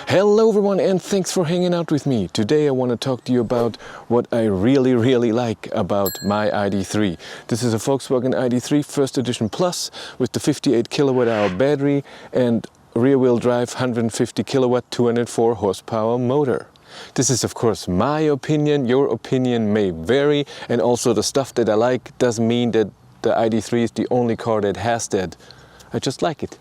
Hello everyone, and thanks for hanging out with me. Today I want to talk to you about what I really like about my Id.3. This is a Volkswagen Id.3 first edition plus with the 58 kilowatt hour battery and rear wheel drive 150 kilowatt 204 horsepower motor. This is of course my opinion, your opinion may vary, and also the stuff that I like doesn't mean that the Id.3 is the only car that has that. I just like it.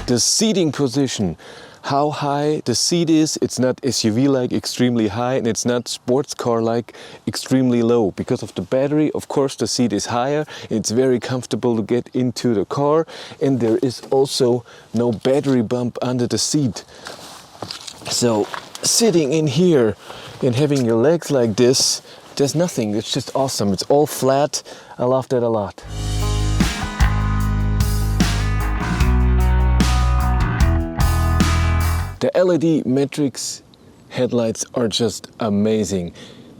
The seating position, how high the seat is, it's not SUV-like extremely high and it's not sports car-like extremely low. Because of the battery, of course, the seat is higher. It's very comfortable to get into the car, and there is also no battery bump under the seat. So sitting in here and having your legs like this, there's nothing. It's just awesome. It's all flat. I love that a lot. The LED matrix headlights are just amazing.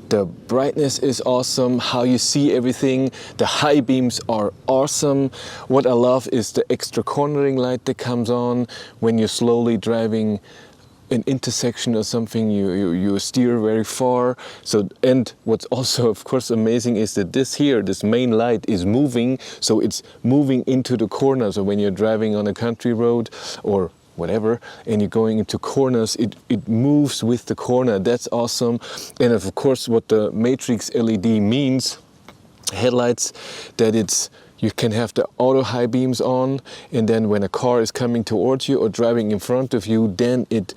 The brightness is awesome, how you see everything. The high beams are awesome. What I love is the extra cornering light that comes on when you're slowly driving an intersection or something, you steer very far. So, and what's also of course amazing is that this main light is moving, so it's moving into the corner. So when you're driving on a country road or whatever, and you're going into corners, it moves with the corner. That's awesome. And of course what the matrix LED means, headlights, that you can have the auto high beams on, and then when a car is coming towards you or driving in front of you, then it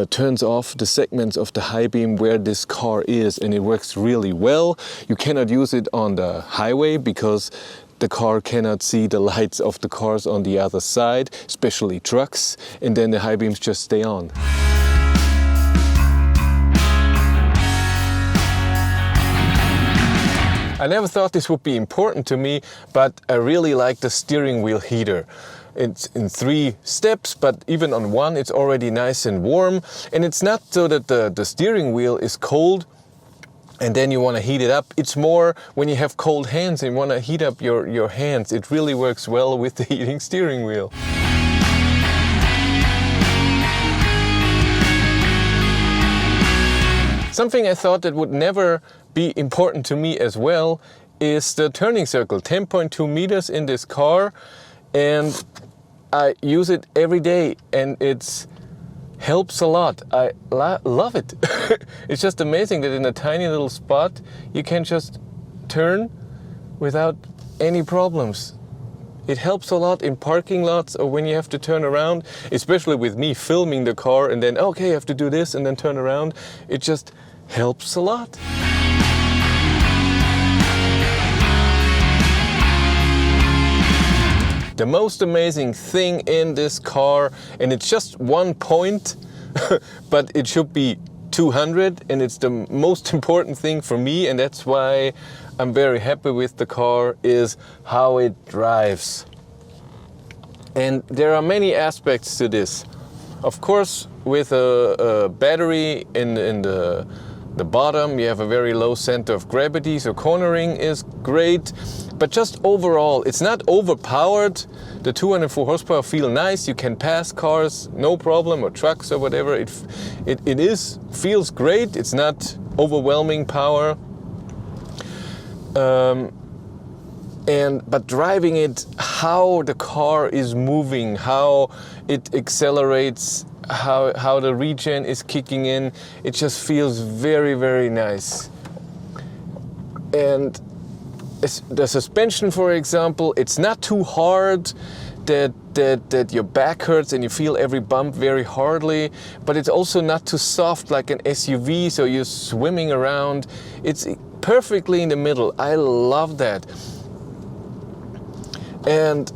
turns off the segments of the high beam where this car is, and it works really well. You cannot use it on the highway because the car cannot see the lights of the cars on the other side, especially trucks, and then the high beams just stay on. I never thought this would be important to me, but I really like the steering wheel heater. It's in 3 steps, but even on one it's already nice and warm, and it's not so that the steering wheel is cold and then you want to heat it up. It's more when you have cold hands and you want to heat up your hands. It really works well with the heating steering wheel. Something I thought that would never be important to me as well is the turning circle. 10.2 meters in this car, and I use it every day, and it's helps a lot. I love it. It's just amazing that in a tiny little spot you can just turn without any problems. It helps a lot in parking lots or when you have to turn around, especially with me filming the car and then, okay, I have to do this and then turn around. It just helps a lot. The most amazing thing in this car, and it's just 1 point, but it should be 200, and it's the most important thing for me, and that's why I'm very happy with the car, is how it drives. And there are many aspects to this. Of course, with a battery in the bottom, you have a very low center of gravity, so cornering is great. But just overall, it's not overpowered. The 204 horsepower feel nice. You can pass cars, no problem, or trucks or whatever. It feels great. It's not overwhelming power. But driving it, how the car is moving, how it accelerates, how the regen is kicking in, it just feels very nice. And the suspension, for example, it's not too hard that your back hurts and you feel every bump very hardly, but it's also not too soft like an SUV, so you're swimming around. It's perfectly in the middle. I love that. And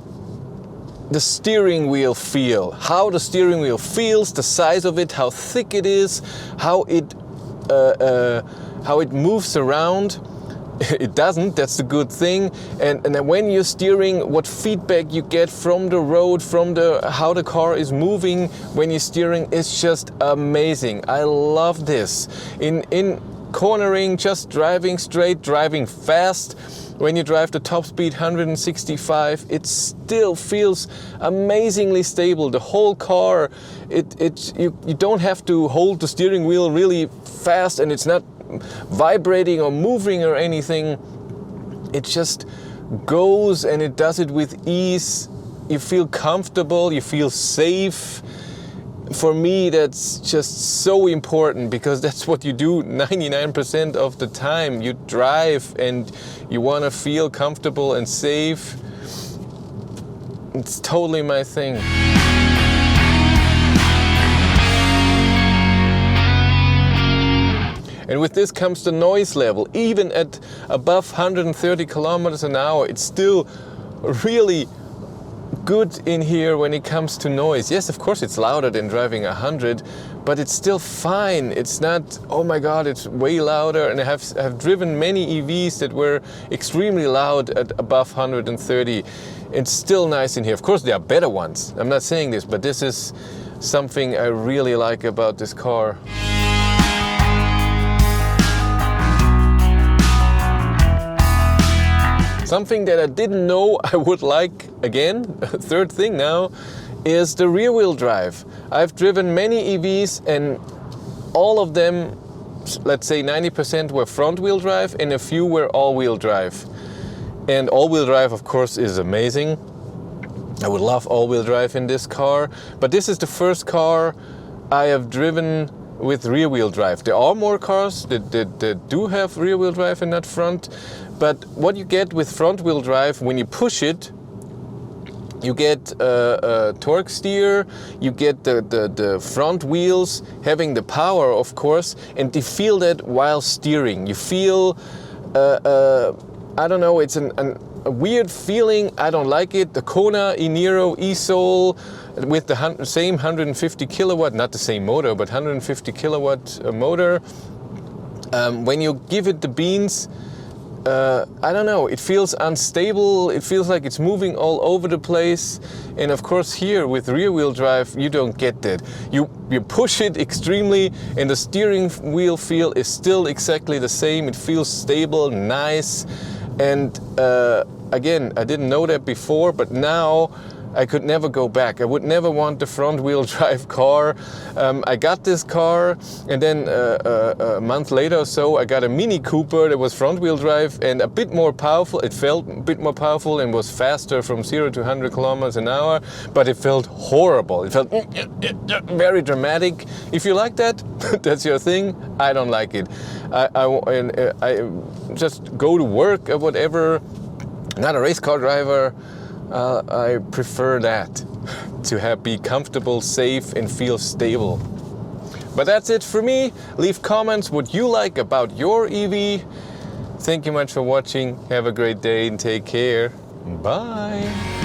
the steering wheel feel, how the steering wheel feels, the size of it, how thick it is, how it moves around. It doesn't, that's the good thing. And then when you're steering, what feedback you get from the road, from how the car is moving when you're steering is just amazing. I love this. In cornering, just driving straight, driving fast, When you drive the top speed 165, it still feels amazingly stable. The whole car, you don't have to hold the steering wheel really fast, and it's not vibrating or moving or anything. It just goes, and it does it with ease. You feel comfortable, you feel safe. For me, that's just so important, because that's what you do 99% of the time. You drive and you want to feel comfortable and safe. It's totally my thing. And with this comes the noise level. Even at above 130 kilometers an hour, it's still really good in here when it comes to noise. Yes, of course it's louder than driving 100, but it's still fine. It's not, oh my God, it's way louder. And I have driven many EVs that were extremely loud at above 130. It's still nice in here. Of course there are better ones. I'm not saying this, but this is something I really like about this car. Something that I didn't know I would like, again, third thing now, is the rear wheel drive. I've driven many EVs, and all of them, let's say 90% were front wheel drive and a few were all wheel drive. And all wheel drive, of course, is amazing. I would love all wheel drive in this car, but this is the first car I have driven with rear wheel drive. There are more cars that do have rear wheel drive and not front. But what you get with front wheel drive, when you push it, you get a torque steer, you get the front wheels having the power, of course, and you feel that while steering. You feel, I don't know, it's a weird feeling. I don't like it. The Kona e-Niro e-Soul with the same 150 kilowatt, not the same motor, but 150 kilowatt motor. When you give it the beans, I don't know, it feels unstable, it feels like it's moving all over the place. And of course here with rear wheel drive, you don't get that. You push it extremely and the steering wheel feel is still exactly the same. It feels stable, nice. And again, I didn't know that before, but now I could never go back. I would never want the front wheel drive car. I got this car, and then a month later or so I got a Mini Cooper that was front wheel drive and a bit more powerful. It felt a bit more powerful and was faster from 0 to 100 kilometers an hour, but it felt horrible. It felt very dramatic. If you like that, that's your thing. I don't like it. I just go to work or whatever, not a race car driver. I prefer that, to be comfortable, safe, and feel stable. But that's it for me. Leave comments what you like about your EV. Thank you much for watching. Have a great day and take care. Bye.